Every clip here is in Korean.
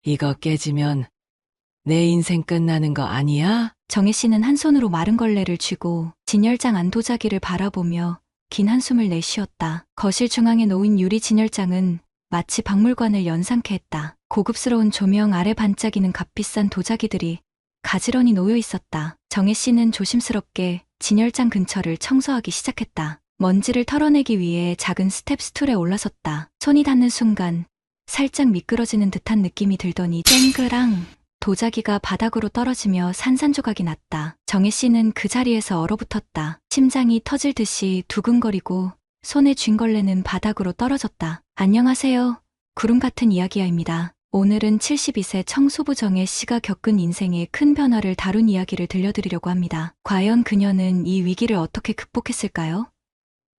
이거 깨지면 내 인생 끝나는 거 아니야? 정혜 씨는 한 손으로 마른 걸레를 쥐고 진열장 안 도자기를 바라보며 긴 한숨을 내쉬었다. 거실 중앙에 놓인 유리 진열장은 마치 박물관을 연상케 했다. 고급스러운 조명 아래 반짝이는 값비싼 도자기들이 가지런히 놓여 있었다. 정혜 씨는 조심스럽게 진열장 근처를 청소하기 시작했다. 먼지를 털어내기 위해 작은 스텝 스툴에 올라섰다. 손이 닿는 순간 살짝 미끄러지는 듯한 느낌이 들더니 쨍그랑 도자기가 바닥으로 떨어지며 산산조각이 났다. 정혜 씨는 그 자리에서 얼어붙었다. 심장이 터질 듯이 두근거리고 손에 쥔 걸레는 바닥으로 떨어졌다. 안녕하세요. 구름 같은 이야기야입니다. 오늘은 72세 청소부 정혜 씨가 겪은 인생의 큰 변화를 다룬 이야기를 들려드리려고 합니다. 과연 그녀는 이 위기를 어떻게 극복했을까요?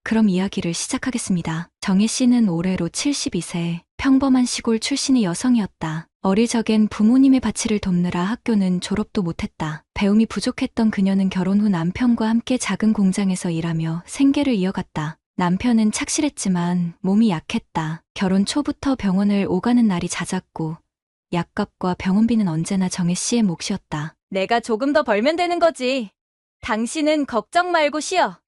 그럼 이야기를 시작하겠습니다. 정혜 씨는 올해로 72세, 평범한 시골 출신의 여성이었다. 어릴 적엔 부모님의 바치를 돕느라 학교는 졸업도 못했다. 배움이 부족했던 그녀는 결혼 후 남편과 함께 작은 공장에서 일하며 생계를 이어갔다. 남편은 착실했지만 몸이 약했다. 결혼 초부터 병원을 오가는 날이 잦았고 약값과 병원비는 언제나 정혜 씨의 몫이었다. 내가 조금 더 벌면 되는 거지. 당신은 걱정 말고 쉬어.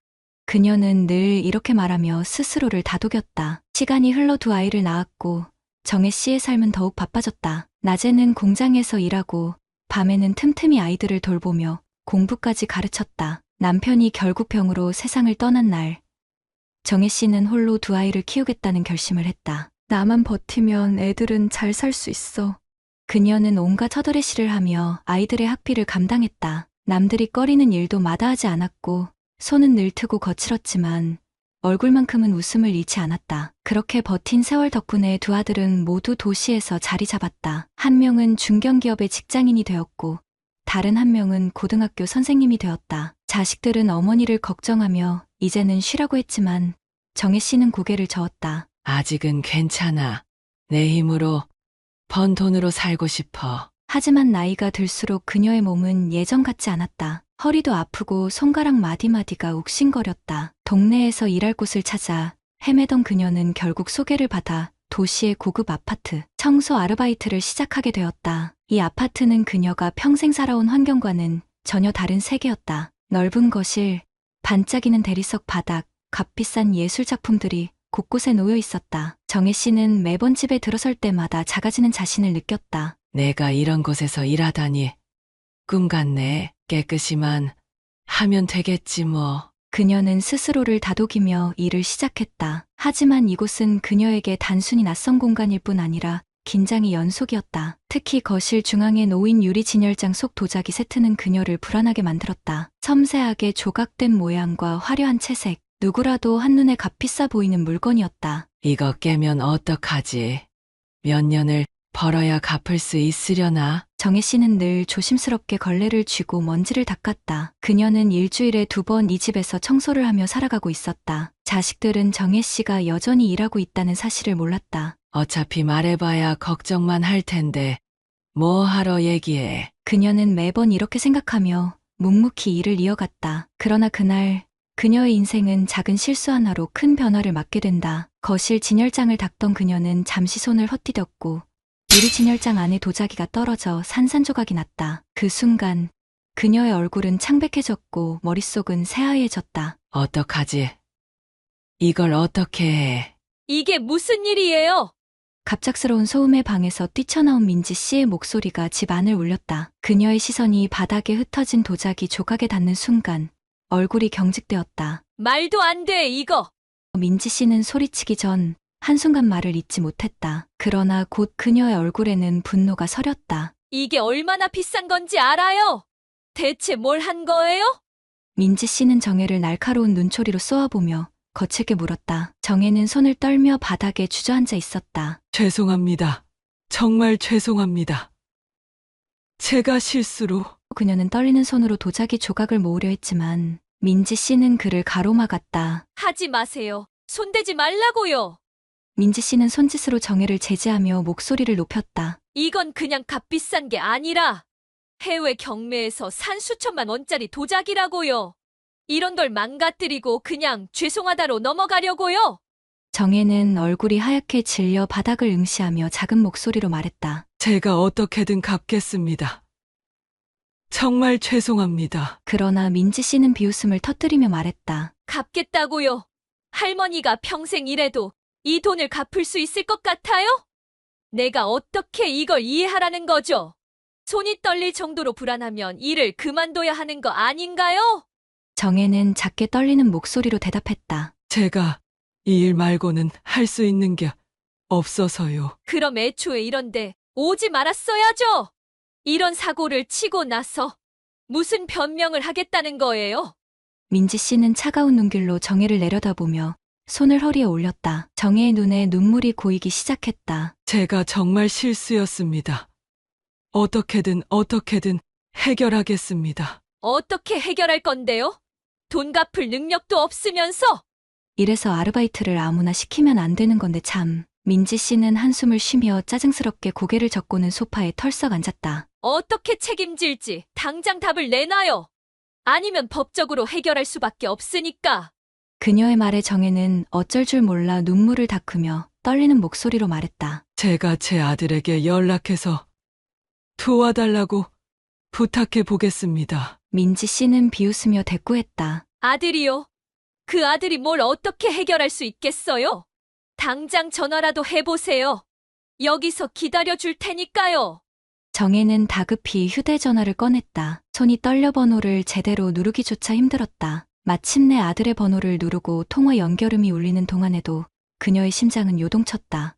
그녀는 늘 이렇게 말하며 스스로를 다독였다. 시간이 흘러 두 아이를 낳았고 정혜 씨의 삶은 더욱 바빠졌다. 낮에는 공장에서 일하고 밤에는 틈틈이 아이들을 돌보며 공부까지 가르쳤다. 남편이 결국 병으로 세상을 떠난 날, 정혜 씨는 홀로 두 아이를 키우겠다는 결심을 했다. 나만 버티면 애들은 잘 살 수 있어. 그녀는 온갖 허드레시를 하며 아이들의 학비를 감당했다. 남들이 꺼리는 일도 마다하지 않았고 손은 늘트고 거칠었지만 얼굴만큼은 웃음을 잃지 않았다. 그렇게 버틴 세월 덕분에 두 아들은 모두 도시에서 자리 잡았다. 한 명은 중견기업의 직장인이 되었고 다른 한 명은 고등학교 선생님이 되었다. 자식들은 어머니를 걱정하며 이제는 쉬라고 했지만 정혜 씨는 고개를 저었다. 아직은 괜찮아. 내 힘으로 번 돈으로 살고 싶어. 하지만 나이가 들수록 그녀의 몸은 예전 같지 않았다. 허리도 아프고 손가락 마디마디가 욱신거렸다. 동네에서 일할 곳을 찾아 헤매던 그녀는 결국 소개를 받아 도시의 고급 아파트 청소 아르바이트를 시작하게 되었다. 이 아파트는 그녀가 평생 살아온 환경과는 전혀 다른 세계였다. 넓은 거실, 반짝이는 대리석 바닥, 값비싼 예술작품들이 곳곳에 놓여 있었다. 정혜 씨는 매번 집에 들어설 때마다 작아지는 자신을 느꼈다. 내가 이런 곳에서 일하다니. 꿈 같네. 깨끗이만 하면 되겠지 뭐. 그녀는 스스로를 다독이며 일을 시작했다. 하지만 이곳은 그녀에게 단순히 낯선 공간일 뿐 아니라 긴장의 연속이었다. 특히 거실 중앙에 놓인 유리 진열장 속 도자기 세트는 그녀를 불안하게 만들었다. 섬세하게 조각된 모양과 화려한 채색, 누구라도 한눈에 값비싸 보이는 물건이었다. 이거 깨면 어떡하지? 몇 년을 벌어야 갚을 수 있으려나? 정혜 씨는 늘 조심스럽게 걸레를 쥐고 먼지를 닦았다. 그녀는 일주일에 2번 이 집에서 청소를 하며 살아가고 있었다. 자식들은 정혜 씨가 여전히 일하고 있다는 사실을 몰랐다. 어차피 말해봐야 걱정만 할 텐데 뭐 하러 얘기해. 그녀는 매번 이렇게 생각하며 묵묵히 일을 이어갔다. 그러나 그날 그녀의 인생은 작은 실수 하나로 큰 변화를 맞게 된다. 거실 진열장을 닦던 그녀는 잠시 손을 헛디뎠고 유리 진열장 안에 도자기가 떨어져 산산조각이 났다. 그 순간 그녀의 얼굴은 창백해졌고 머릿속은 새하얘졌다. 어떡하지? 이걸 어떻게 해? 이게 무슨 일이에요? 갑작스러운 소음의 방에서 뛰쳐나온 민지 씨의 목소리가 집 안을 울렸다. 그녀의 시선이 바닥에 흩어진 도자기 조각에 닿는 순간 얼굴이 경직되었다. 말도 안 돼, 이거. 민지 씨는 소리치기 전 한순간 말을 잇지 못했다. 그러나 곧 그녀의 얼굴에는 분노가 서렸다. 이게 얼마나 비싼 건지 알아요? 대체 뭘 한 거예요? 민지 씨는 정혜를 날카로운 눈초리로 쏘아보며 거칠게 물었다. 정혜는 손을 떨며 바닥에 주저앉아 있었다. 죄송합니다. 정말 죄송합니다. 제가 실수로. 그녀는 떨리는 손으로 도자기 조각을 모으려 했지만 민지 씨는 그를 가로막았다. 하지 마세요. 손대지 말라고요. 민지 씨는 손짓으로 정혜를 제지하며 목소리를 높였다. 이건 그냥 값비싼 게 아니라 해외 경매에서 산 수천만 원짜리 도자기라고요. 이런 걸 망가뜨리고 그냥 죄송하다로 넘어가려고요. 정혜는 얼굴이 하얗게 질려 바닥을 응시하며 작은 목소리로 말했다. 제가 어떻게든 갚겠습니다. 정말 죄송합니다. 그러나 민지 씨는 비웃음을 터뜨리며 말했다. 갚겠다고요. 할머니가 평생 일해도 이 돈을 갚을 수 있을 것 같아요? 내가 어떻게 이걸 이해하라는 거죠? 손이 떨릴 정도로 불안하면 일을 그만둬야 하는 거 아닌가요? 정혜는 작게 떨리는 목소리로 대답했다. 제가 이 일 말고는 할 수 있는 게 없어서요. 그럼 애초에 이런데 오지 말았어야죠. 이런 사고를 치고 나서 무슨 변명을 하겠다는 거예요? 민지 씨는 차가운 눈길로 정혜를 내려다보며 손을 허리에 올렸다. 정혜의 눈에 눈물이 고이기 시작했다. 제가 정말 실수였습니다. 어떻게든 해결하겠습니다. 어떻게 해결할 건데요? 돈 갚을 능력도 없으면서 이래서 아르바이트를 아무나 시키면 안 되는 건데 참. 민지 씨는 한숨을 쉬며 짜증스럽게 고개를 젓고는 소파에 털썩 앉았다. 어떻게 책임질지 당장 답을 내놔요. 아니면 법적으로 해결할 수밖에 없으니까. 그녀의 말에 정혜는 어쩔 줄 몰라 눈물을 닦으며 떨리는 목소리로 말했다. 제가 제 아들에게 연락해서 도와달라고 부탁해 보겠습니다. 민지 씨는 비웃으며 대꾸했다. 아들이요? 그 아들이 뭘 어떻게 해결할 수 있겠어요? 당장 전화라도 해보세요. 여기서 기다려줄 테니까요. 정혜는 다급히 휴대전화를 꺼냈다. 손이 떨려 번호를 제대로 누르기조차 힘들었다. 마침내 아들의 번호를 누르고 통화 연결음이 울리는 동안에도 그녀의 심장은 요동쳤다.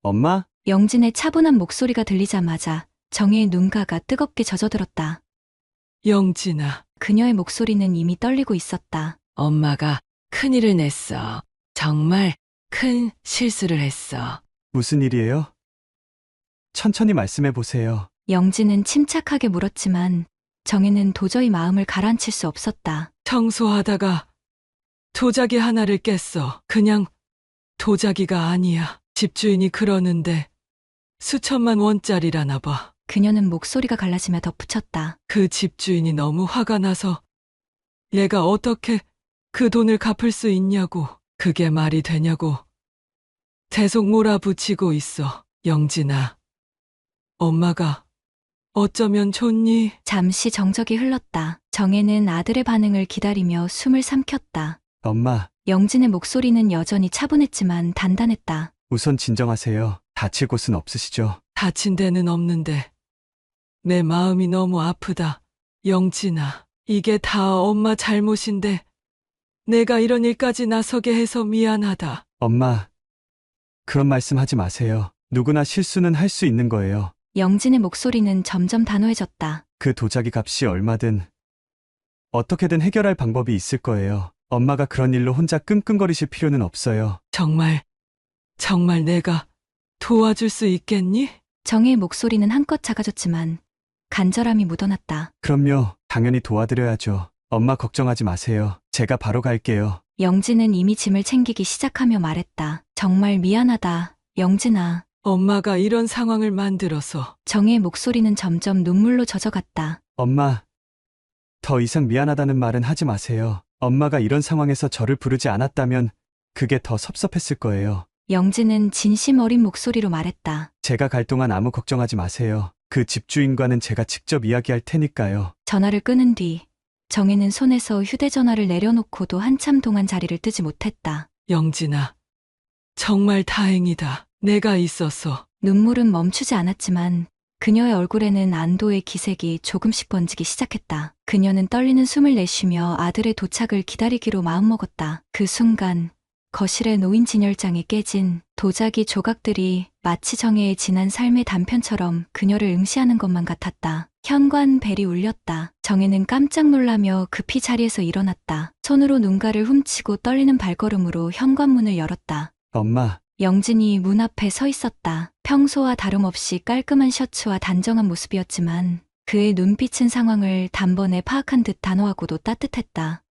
엄마? 영진의 차분한 목소리가 들리자마자 정혜의 눈가가 뜨겁게 젖어들었다. 영진아, 그녀의 목소리는 이미 떨리고 있었다. 엄마가 큰일을 냈어. 정말 큰 실수를 했어. 무슨 일이에요? 천천히 말씀해 보세요. 영진은 침착하게 물었지만 정혜는 도저히 마음을 가라앉힐 수 없었다. 청소하다가 도자기 하나를 깼어. 그냥 도자기가 아니야. 집주인이 그러는데 수천만 원짜리라나 봐. 그녀는 목소리가 갈라지며 덧붙였다. 그 집주인이 너무 화가 나서 얘가 어떻게 그 돈을 갚을 수 있냐고. 그게 말이 되냐고. 계속 몰아붙이고 있어. 영진아, 엄마가 어쩌면 좋니? 잠시 정적이 흘렀다. 정혜는 아들의 반응을 기다리며 숨을 삼켰다. 엄마, 영진의 목소리는 여전히 차분했지만 단단했다. 우선 진정하세요. 다칠 곳은 없으시죠? 다친 데는 없는데 내 마음이 너무 아프다. 영진아, 이게 다 엄마 잘못인데 내가 이런 일까지 나서게 해서 미안하다. 엄마, 그런 말씀 하지 마세요. 누구나 실수는 할 수 있는 거예요. 영진의 목소리는 점점 단호해졌다. 그 도자기 값이 얼마든 어떻게든 해결할 방법이 있을 거예요. 엄마가 그런 일로 혼자 끙끙거리실 필요는 없어요. 정말 내가 도와줄 수 있겠니? 정혜의 목소리는 한껏 작아졌지만 간절함이 묻어났다. 그럼요. 당연히 도와드려야죠. 엄마 걱정하지 마세요. 제가 바로 갈게요. 영진은 이미 짐을 챙기기 시작하며 말했다. 정말 미안하다, 영진아. 엄마가 이런 상황을 만들어서. 정혜의 목소리는 점점 눈물로 젖어갔다. 엄마, 더 이상 미안하다는 말은 하지 마세요. 엄마가 이런 상황에서 저를 부르지 않았다면 그게 더 섭섭했을 거예요. 영진은 진심 어린 목소리로 말했다. 제가 갈 동안 아무 걱정하지 마세요. 그 집주인과는 제가 직접 이야기할 테니까요. 전화를 끊은 뒤 정혜는 손에서 휴대전화를 내려놓고도 한참 동안 자리를 뜨지 못했다. 영진아, 정말 다행이다. 내가 있어서. 눈물은 멈추지 않았지만 그녀의 얼굴에는 안도의 기색이 조금씩 번지기 시작했다. 그녀는 떨리는 숨을 내쉬며 아들의 도착을 기다리기로 마음먹었다. 그 순간 거실에 놓인 진열장에 깨진 도자기 조각들이 마치 정혜의 지난 삶의 단편처럼 그녀를 응시하는 것만 같았다. 현관 벨이 울렸다. 정혜는 깜짝 놀라며 급히 자리에서 일어났다. 손으로 눈가를 훔치고 떨리는 발걸음으로 현관문을 열었다. 엄마, 영진이 문 앞에 서 있었다. 평소와 다름없이 깔끔한 셔츠와 단정한 모습이었지만 그의 눈빛은 상황을 단번에 파악한 듯 단호하고도 따뜻했다.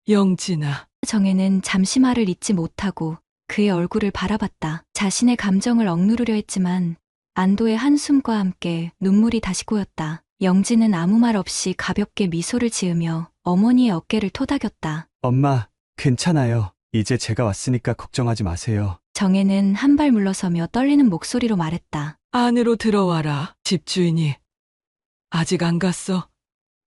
영진아, 정혜는 잠시 말을 잇지 못하고 그의 얼굴을 바라봤다. 자신의 감정을 억누르려 했지만 안도의 한숨과 함께 눈물이 다시 고였다. 영진은 아무 말 없이 가볍게 미소를 지으며 어머니의 어깨를 토닥였다. 엄마, 괜찮아요. 이제 제가 왔으니까 걱정하지 마세요. 정혜는 한 발 물러서며 떨리는 목소리로 말했다. 안으로 들어와라. 집주인이 아직 안 갔어.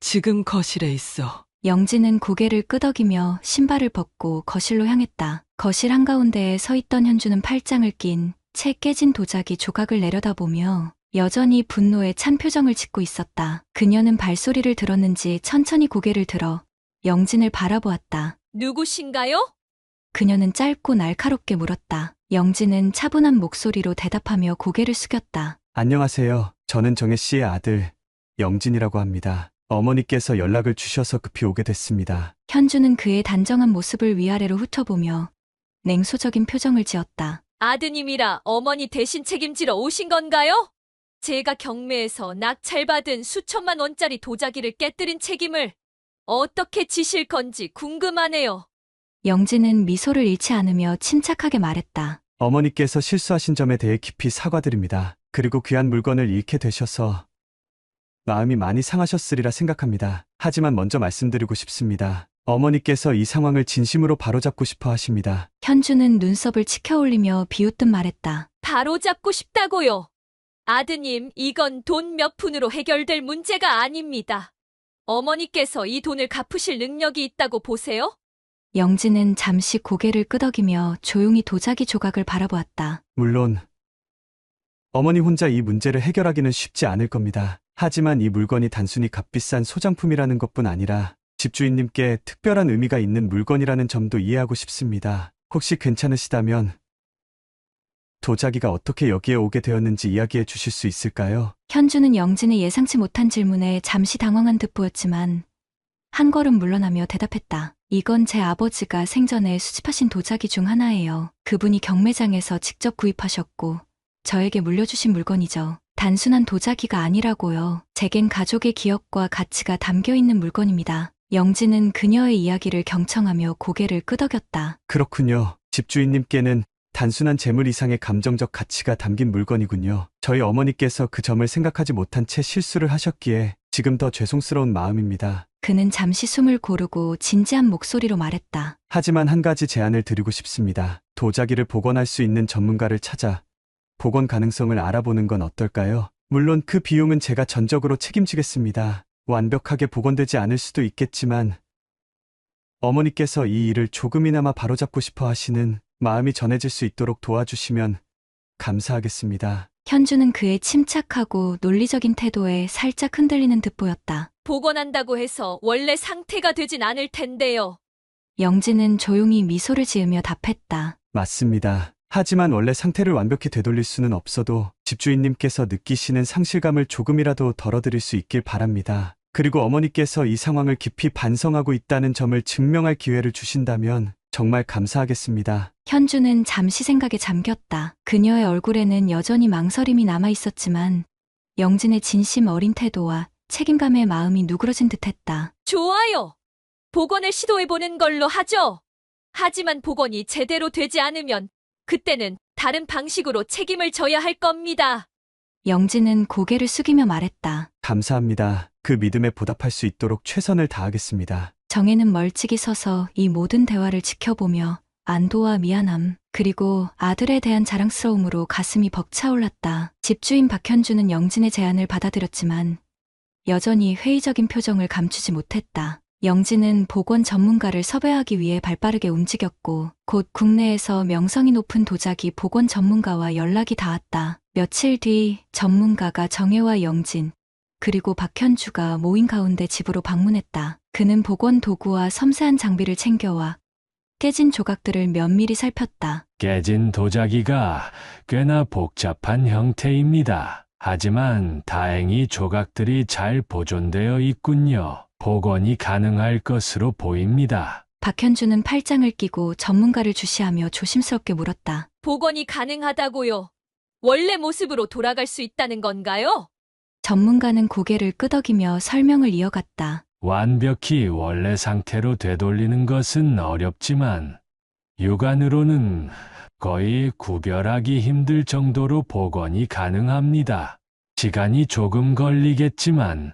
지금 거실에 있어. 영진은 고개를 끄덕이며 신발을 벗고 거실로 향했다. 거실 한가운데에 서 있던 현주는 팔짱을 낀 채 깨진 도자기 조각을 내려다보며 여전히 분노에 찬 표정을 짓고 있었다. 그녀는 발소리를 들었는지 천천히 고개를 들어 영진을 바라보았다. 누구신가요? 그녀는 짧고 날카롭게 물었다. 영진은 차분한 목소리로 대답하며 고개를 숙였다. 안녕하세요. 저는 정혜 씨의 아들 영진이라고 합니다. 어머니께서 연락을 주셔서 급히 오게 됐습니다. 현주는 그의 단정한 모습을 위아래로 훑어보며 냉소적인 표정을 지었다. 아드님이라 어머니 대신 책임지러 오신 건가요? 제가 경매에서 낙찰받은 수천만 원짜리 도자기를 깨뜨린 책임을 어떻게 지실 건지 궁금하네요. 영진은 미소를 잃지 않으며 침착하게 말했다. 어머니께서 실수하신 점에 대해 깊이 사과드립니다. 그리고 귀한 물건을 잃게 되셔서 마음이 많이 상하셨으리라 생각합니다. 하지만 먼저 말씀드리고 싶습니다. 어머니께서 이 상황을 진심으로 바로잡고 싶어 하십니다. 현주는 눈썹을 치켜올리며 비웃듯 말했다. 바로잡고 싶다고요. 아드님, 이건 돈 몇 푼으로 해결될 문제가 아닙니다. 어머니께서 이 돈을 갚으실 능력이 있다고 보세요? 영진은 잠시 고개를 끄덕이며 조용히 도자기 조각을 바라보았다. 물론 어머니 혼자 이 문제를 해결하기는 쉽지 않을 겁니다. 하지만 이 물건이 단순히 값비싼 소장품이라는 것뿐 아니라 집주인님께 특별한 의미가 있는 물건이라는 점도 이해하고 싶습니다. 혹시 괜찮으시다면 도자기가 어떻게 여기에 오게 되었는지 이야기해 주실 수 있을까요? 현주는 영진의 예상치 못한 질문에 잠시 당황한 듯 보였지만 한 걸음 물러나며 대답했다. 이건 제 아버지가 생전에 수집하신 도자기 중 하나예요. 그분이 경매장에서 직접 구입하셨고 저에게 물려주신 물건이죠. 단순한 도자기가 아니라고요. 제겐 가족의 기억과 가치가 담겨 있는 물건입니다. 영진은 그녀의 이야기를 경청하며 고개를 끄덕였다. 그렇군요. 집주인님께는 단순한 재물 이상의 감정적 가치가 담긴 물건이군요. 저희 어머니께서 그 점을 생각하지 못한 채 실수를 하셨기에 지금 더 죄송스러운 마음입니다. 그는 잠시 숨을 고르고 진지한 목소리로 말했다. 하지만 한 가지 제안을 드리고 싶습니다. 도자기를 복원할 수 있는 전문가를 찾아 복원 가능성을 알아보는 건 어떨까요? 물론 그 비용은 제가 전적으로 책임지겠습니다. 완벽하게 복원되지 않을 수도 있겠지만 어머니께서 이 일을 조금이나마 바로잡고 싶어 하시는 마음이 전해질 수 있도록 도와주시면 감사하겠습니다. 현주는 그의 침착하고 논리적인 태도에 살짝 흔들리는 듯 보였다. 복원한다고 해서 원래 상태가 되진 않을 텐데요. 영진은 조용히 미소를 지으며 답했다. 맞습니다. 하지만 원래 상태를 완벽히 되돌릴 수는 없어도 집주인님께서 느끼시는 상실감을 조금이라도 덜어드릴 수 있길 바랍니다. 그리고 어머니께서 이 상황을 깊이 반성하고 있다는 점을 증명할 기회를 주신다면 정말 감사하겠습니다. 현주는 잠시 생각에 잠겼다. 그녀의 얼굴에는 여전히 망설임이 남아 있었지만 영진의 진심 어린 태도와 책임감의 마음이 누그러진 듯했다. 좋아요. 복원을 시도해보는 걸로 하죠. 하지만 복원이 제대로 되지 않으면 그때는 다른 방식으로 책임을 져야 할 겁니다. 영진은 고개를 숙이며 말했다. 감사합니다. 그 믿음에 보답할 수 있도록 최선을 다하겠습니다. 정혜는 멀찍이 서서 이 모든 대화를 지켜보며 안도와 미안함, 그리고 아들에 대한 자랑스러움으로 가슴이 벅차올랐다. 집주인 박현주는 영진의 제안을 받아들였지만 여전히 회의적인 표정을 감추지 못했다. 영진은 복원 전문가를 섭외하기 위해 발빠르게 움직였고 곧 국내에서 명성이 높은 도자기 복원 전문가와 연락이 닿았다. 며칠 뒤 전문가가 정혜와 영진, 그리고 박현주가 모인 가운데 집으로 방문했다. 그는 복원 도구와 섬세한 장비를 챙겨와 깨진 조각들을 면밀히 살폈다. 깨진 도자기가 꽤나 복잡한 형태입니다. 하지만 다행히 조각들이 잘 보존되어 있군요. 복원이 가능할 것으로 보입니다. 박현주는 팔짱을 끼고 전문가를 주시하며 조심스럽게 물었다. 복원이 가능하다고요. 원래 모습으로 돌아갈 수 있다는 건가요? 전문가는 고개를 끄덕이며 설명을 이어갔다. 완벽히 원래 상태로 되돌리는 것은 어렵지만 육안으로는 거의 구별하기 힘들 정도로 복원이 가능합니다. 시간이 조금 걸리겠지만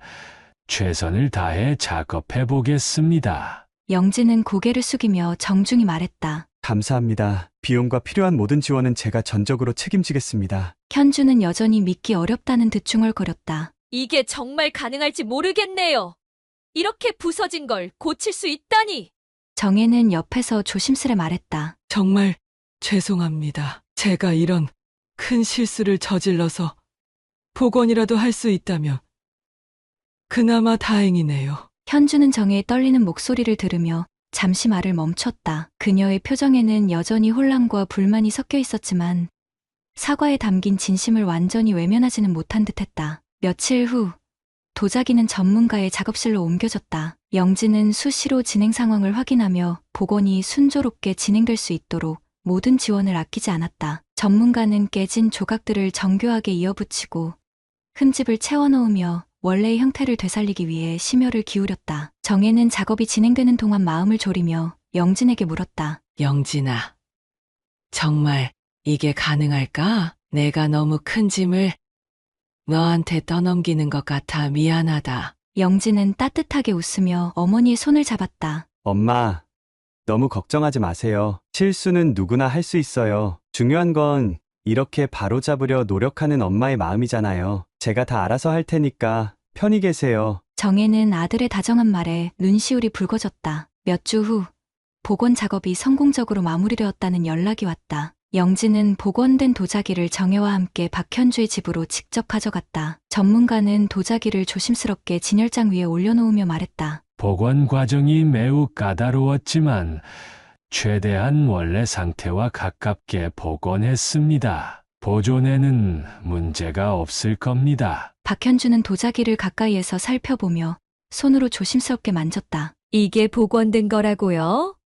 최선을 다해 작업해 보겠습니다. 영진은 고개를 숙이며 정중히 말했다. 감사합니다. 비용과 필요한 모든 지원은 제가 전적으로 책임지겠습니다. 현주는 여전히 믿기 어렵다는 듯 중얼거렸다. 이게 정말 가능할지 모르겠네요. 이렇게 부서진 걸 고칠 수 있다니. 정혜는 옆에서 조심스레 말했다. 정말 죄송합니다. 제가 이런 큰 실수를 저질러서 복원이라도 할 수 있다면 그나마 다행이네요. 현주는 정혜의 떨리는 목소리를 들으며 잠시 말을 멈췄다. 그녀의 표정에는 여전히 혼란과 불만이 섞여 있었지만 사과에 담긴 진심을 완전히 외면하지는 못한 듯했다. 며칠 후 도자기는 전문가의 작업실로 옮겨졌다. 영진은 수시로 진행 상황을 확인하며 복원이 순조롭게 진행될 수 있도록 모든 지원을 아끼지 않았다. 전문가는 깨진 조각들을 정교하게 이어붙이고 흠집을 채워넣으며 원래의 형태를 되살리기 위해 심혈을 기울였다. 정혜는 작업이 진행되는 동안 마음을 졸이며 영진에게 물었다. 영진아, 정말 이게 가능할까? 내가 너무 큰 짐을 너한테 떠넘기는 것 같아 미안하다. 영진은 따뜻하게 웃으며 어머니의 손을 잡았다. 엄마, 너무 걱정하지 마세요. 실수는 누구나 할 수 있어요. 중요한 건 이렇게 바로잡으려 노력하는 엄마의 마음이잖아요. 제가 다 알아서 할 테니까 편히 계세요. 정혜는 아들의 다정한 말에 눈시울이 붉어졌다. 몇 주 후 복원 작업이 성공적으로 마무리되었다는 연락이 왔다. 영진은 복원된 도자기를 정혜와 함께 박현주의 집으로 직접 가져갔다. 전문가는 도자기를 조심스럽게 진열장 위에 올려놓으며 말했다. 복원 과정이 매우 까다로웠지만 최대한 원래 상태와 가깝게 복원했습니다. 보존에는 문제가 없을 겁니다. 박현주는 도자기를 가까이에서 살펴보며 손으로 조심스럽게 만졌다. 이게 복원된 거라고요?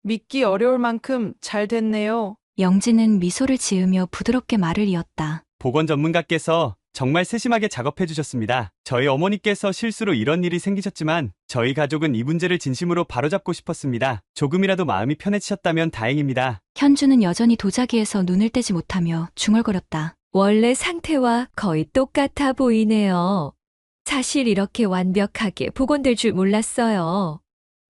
믿기 어려울 만큼 잘 됐네요. 영진은 미소를 지으며 부드럽게 말을 이었다. 보건 전문가께서 정말 세심하게 작업해 주셨습니다. 저희 어머니께서 실수로 이런 일이 생기셨지만 저희 가족은 이 문제를 진심으로 바로잡고 싶었습니다. 조금이라도 마음이 편해지셨다면 다행입니다. 현주는 여전히 도자기에서 눈을 떼지 못하며 중얼거렸다. 원래 상태와 거의 똑같아 보이네요. 사실 이렇게 완벽하게 복원될 줄 몰랐어요.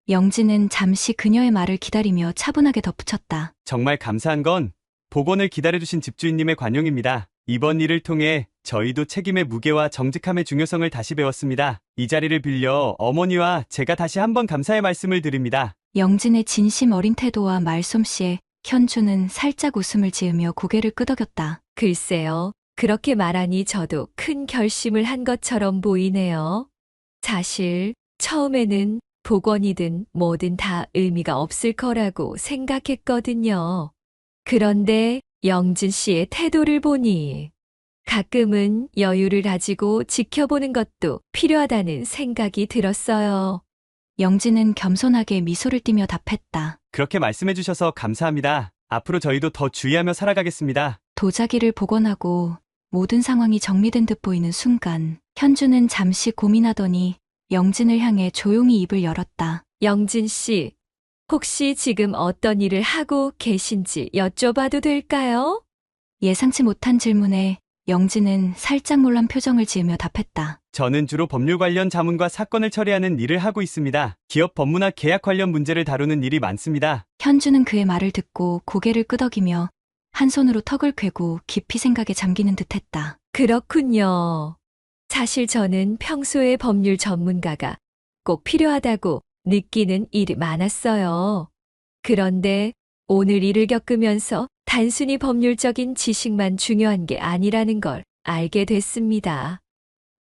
영진은 잠시 그녀의 말을 기다리며 차분하게 덧붙였다. 정말 감사한 건 복원을 기다려주신 집주인님의 관용입니다. 이번 일을 통해 저희도 책임의 무게와 정직함의 중요성을 다시 배웠습니다. 이 자리를 빌려 어머니와 제가 다시 한번 감사의 말씀을 드립니다. 영진의 진심 어린 태도와 말솜씨에 현주는 살짝 웃음을 지으며 고개를 끄덕였다. 글쎄요, 그렇게 말하니 저도 큰 결심을 한 것처럼 보이네요. 사실 처음에는 복원이든 뭐든 다 의미가 없을 거라고 생각했거든요. 그런데 영진 씨의 태도를 보니 가끔은 여유를 가지고 지켜보는 것도 필요하다는 생각이 들었어요. 영진은 겸손하게 미소를 띠며 답했다. 그렇게 말씀해 주셔서 감사합니다. 앞으로 저희도 더 주의하며 살아가겠습니다. 도자기를 복원하고 모든 상황이 정리된 듯 보이는 순간 현주는 잠시 고민하더니 영진을 향해 조용히 입을 열었다. 영진 씨, 혹시 지금 어떤 일을 하고 계신지 여쭤봐도 될까요? 예상치 못한 질문에 영진은 살짝 놀란 표정을 지으며 답했다. 저는 주로 법률 관련 자문과 사건을 처리하는 일을 하고 있습니다. 기업 법무나 계약 관련 문제를 다루는 일이 많습니다. 현주는 그의 말을 듣고 고개를 끄덕이며 한 손으로 턱을 꿰고 깊이 생각에 잠기는 듯했다. 그렇군요. 사실 저는 평소에 법률 전문가가 꼭 필요하다고 느끼는 일이 많았어요. 그런데 오늘 일을 겪으면서 단순히 법률적인 지식만 중요한 게 아니라는 걸 알게 됐습니다.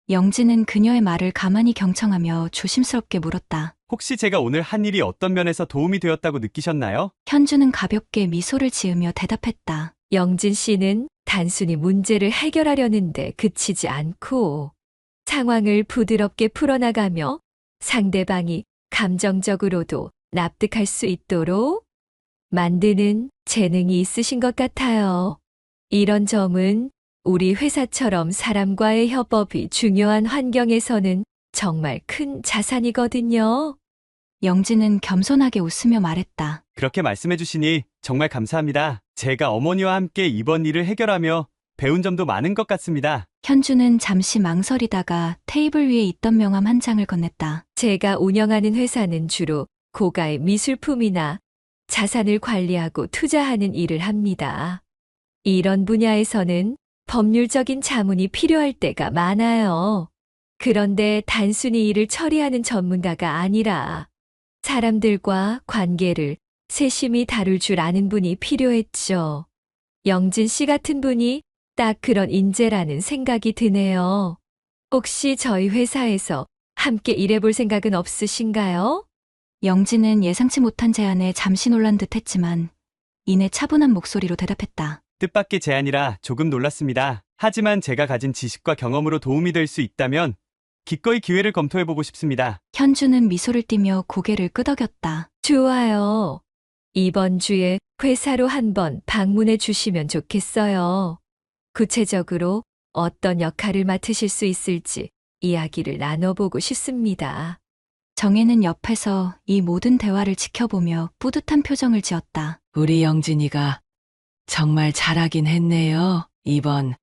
영진은 그녀의 말을 가만히 경청하며 조심스럽게 물었다. 혹시 제가 오늘 한 일이 어떤 면에서 도움이 되었다고 느끼셨나요? 현주는 가볍게 미소를 지으며 대답했다. 영진 씨는 단순히 문제를 해결하려는데 그치지 않고 상황을 부드럽게 풀어나가며 상대방이 감정적으로도 납득할 수 있도록 만드는 재능이 있으신 것 같아요. 이런 점은 우리 회사처럼 사람과의 협업이 중요한 환경에서는 정말 큰 자산이거든요. 영진은 겸손하게 웃으며 말했다. 그렇게 말씀해 주시니 정말 감사합니다. 제가 어머니와 함께 이번 일을 해결하며 배운 점도 많은 것 같습니다. 현주는 잠시 망설이다가 테이블 위에 있던 명함 한 장을 건넸다. 제가 운영하는 회사는 주로 고가의 미술품이나 자산을 관리하고 투자하는 일을 합니다. 이런 분야에서는 법률적인 자문이 필요할 때가 많아요. 그런데 단순히 일을 처리하는 전문가가 아니라 사람들과 관계를 세심히 다룰 줄 아는 분이 필요했죠. 영진 씨 같은 분이 딱 그런 인재라는 생각이 드네요. 혹시 저희 회사에서 함께 일해볼 생각은 없으신가요? 영진은 예상치 못한 제안에 잠시 놀란 듯 했지만 이내 차분한 목소리로 대답했다. 뜻밖의 제안이라 조금 놀랐습니다. 하지만 제가 가진 지식과 경험으로 도움이 될 수 있다면 기꺼이 기회를 검토해보고 싶습니다. 현주는 미소를 띠며 고개를 끄덕였다. 좋아요. 이번 주에 회사로 한번 방문해 주시면 좋겠어요. 구체적으로 어떤 역할을 맡으실 수 있을지 이야기를 나눠보고 싶습니다. 정혜는 옆에서 이 모든 대화를 지켜보며 뿌듯한 표정을 지었다. 우리 영진이가 정말 잘하긴 했네요. 이번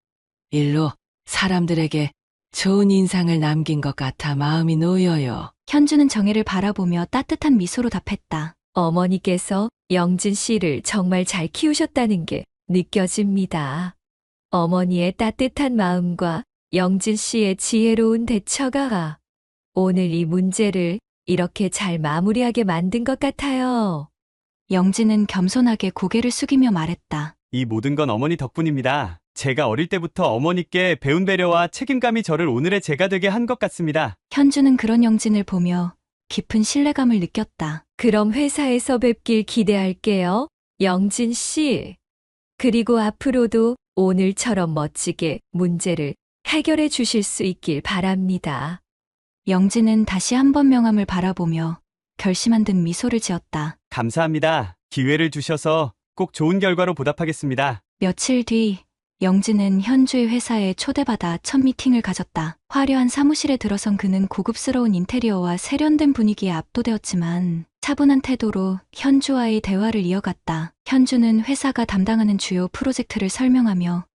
일로 사람들에게 좋은 인상을 남긴 것 같아 마음이 놓여요. 현주는 정혜를 바라보며 따뜻한 미소로 답했다. 어머니께서 영진 씨를 정말 잘 키우셨다는 게 느껴집니다. 어머니의 따뜻한 마음과 영진 씨의 지혜로운 대처가 오늘 이 문제를 이렇게 잘 마무리하게 만든 것 같아요. 영진은 겸손하게 고개를 숙이며 말했다. 이 모든 건 어머니 덕분입니다. 제가 어릴 때부터 어머니께 배운 배려와 책임감이 저를 오늘의 제가 되게 한 것 같습니다. 현주는 그런 영진을 보며 깊은 신뢰감을 느꼈다. 그럼 회사에서 뵙길 기대할게요, 영진 씨. 그리고 앞으로도 오늘처럼 멋지게 문제를 해결해 주실 수 있길 바랍니다. 영진은 다시 한번 명함을 바라보며 결심한 듯 미소를 지었다. 감사합니다. 기회를 주셔서 꼭 좋은 결과로 보답하겠습니다. 며칠 뒤 영진은 현주의 회사에 초대받아 첫 미팅을 가졌다. 화려한 사무실에 들어선 그는 고급스러운 인테리어와 세련된 분위기에 압도되었지만 차분한 태도로 현주와의 대화를 이어갔다. 현주는 회사가 담당하는 주요 프로젝트를 설명하며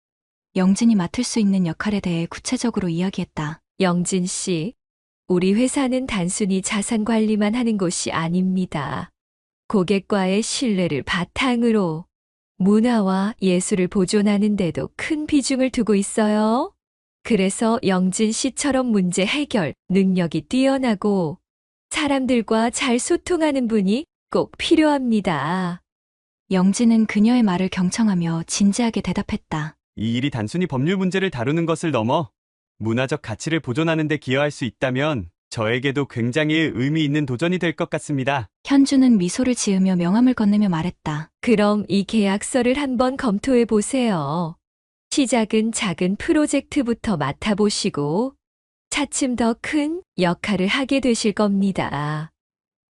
영진이 맡을 수 있는 역할에 대해 구체적으로 이야기했다. 영진 씨, 우리 회사는 단순히 자산 관리만 하는 곳이 아닙니다. 고객과의 신뢰를 바탕으로 문화와 예술을 보존하는 데도 큰 비중을 두고 있어요. 그래서 영진 씨처럼 문제 해결 능력이 뛰어나고 사람들과 잘 소통하는 분이 꼭 필요합니다. 영진은 그녀의 말을 경청하며 진지하게 대답했다. 이 일이 단순히 법률 문제를 다루는 것을 넘어 문화적 가치를 보존하는 데 기여할 수 있다면 저에게도 굉장히 의미 있는 도전이 될 것 같습니다. 현주는 미소를 지으며 명함을 건네며 말했다. 그럼 이 계약서를 한번 검토해 보세요. 시작은 작은 프로젝트부터 맡아보시고 차츰 더 큰 역할을 하게 되실 겁니다.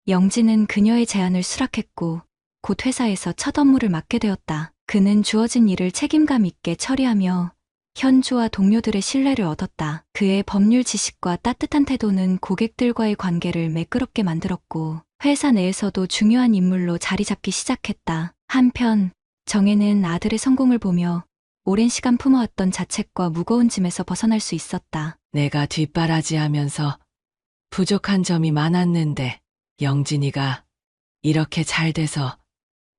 영진은 그녀의 제안을 수락했고 곧 회사에서 첫 업무를 맡게 되었다. 그는 주어진 일을 책임감 있게 처리하며 현주와 동료들의 신뢰를 얻었다. 그의 법률 지식과 따뜻한 태도는 고객들과의 관계를 매끄럽게 만들었고 회사 내에서도 중요한 인물로 자리 잡기 시작했다. 한편 정혜는 아들의 성공을 보며 오랜 시간 품어왔던 자책과 무거운 짐에서 벗어날 수 있었다. 내가 뒷바라지하면서 부족한 점이 많았는데 영진이가 이렇게 잘 돼서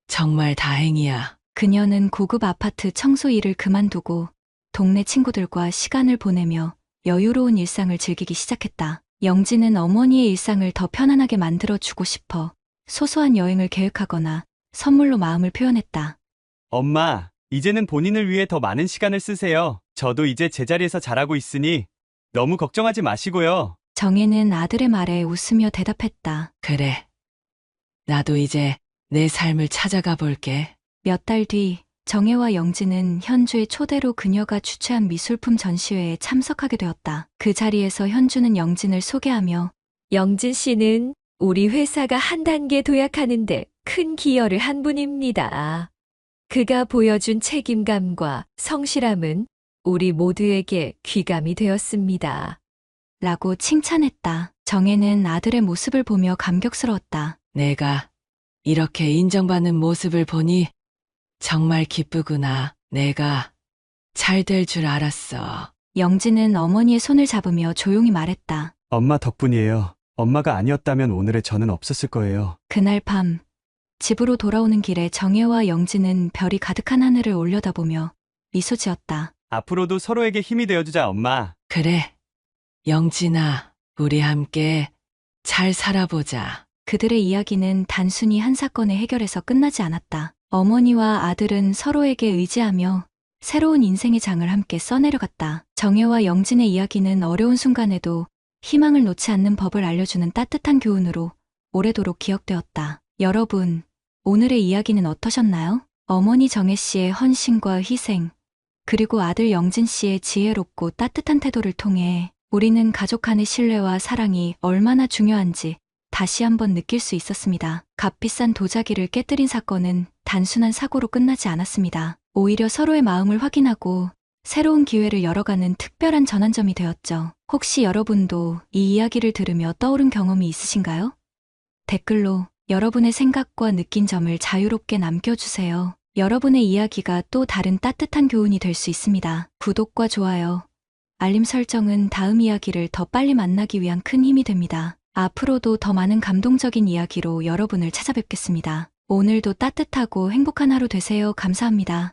정말 다행이야. 그녀는 고급 아파트 청소 일을 그만두고 동네 친구들과 시간을 보내며 여유로운 일상을 즐기기 시작했다. 영진은 어머니의 일상을 더 편안하게 만들어주고 싶어 소소한 여행을 계획하거나 선물로 마음을 표현했다. 엄마, 이제는 본인을 위해 더 많은 시간을 쓰세요. 저도 이제 제자리에서 잘하고 있으니 너무 걱정하지 마시고요. 정혜는 아들의 말에 웃으며 대답했다. 그래. 나도 이제 내 삶을 찾아가 볼게. 몇 달 뒤 정혜와 영진은 현주의 초대로 그녀가 주최한 미술품 전시회에 참석하게 되었다. 그 자리에서 현주는 영진을 소개하며 영진 씨는 우리 회사가 한 단계 도약하는데 큰 기여를 한 분입니다. 그가 보여준 책임감과 성실함은 우리 모두에게 귀감이 되었습니다. 라고 칭찬했다. 정혜는 아들의 모습을 보며 감격스러웠다. 내가 이렇게 인정받는 모습을 보니 정말 기쁘구나. 내가 잘 될 줄 알았어. 영진은 어머니의 손을 잡으며 조용히 말했다. 엄마 덕분이에요. 엄마가 아니었다면 오늘의 저는 없었을 거예요. 그날 밤 집으로 돌아오는 길에 정혜와 영진은 별이 가득한 하늘을 올려다보며 미소 지었다. 앞으로도 서로에게 힘이 되어주자, 엄마. 그래. 영진아, 우리 함께 잘 살아보자. 그들의 이야기는 단순히 한 사건의 해결에서 끝나지 않았다. 어머니와 아들은 서로에게 의지하며 새로운 인생의 장을 함께 써내려갔다. 정혜와 영진의 이야기는 어려운 순간에도 희망을 놓지 않는 법을 알려주는 따뜻한 교훈으로 오래도록 기억되었다. 여러분, 오늘의 이야기는 어떠셨나요? 어머니 정혜 씨의 헌신과 희생, 그리고 아들 영진 씨의 지혜롭고 따뜻한 태도를 통해 우리는 가족 간의 신뢰와 사랑이 얼마나 중요한지 다시 한번 느낄 수 있었습니다. 값비싼 도자기를 깨뜨린 사건은 단순한 사고로 끝나지 않았습니다. 오히려 서로의 마음을 확인하고 새로운 기회를 열어가는 특별한 전환점이 되었죠. 혹시 여러분도 이 이야기를 들으며 떠오른 경험이 있으신가요? 댓글로 여러분의 생각과 느낀 점을 자유롭게 남겨주세요. 여러분의 이야기가 또 다른 따뜻한 교훈이 될 수 있습니다. 구독과 좋아요, 알림 설정은 다음 이야기를 더 빨리 만나기 위한 큰 힘이 됩니다. 앞으로도 더 많은 감동적인 이야기로 여러분을 찾아뵙겠습니다. 오늘도 따뜻하고 행복한 하루 되세요. 감사합니다.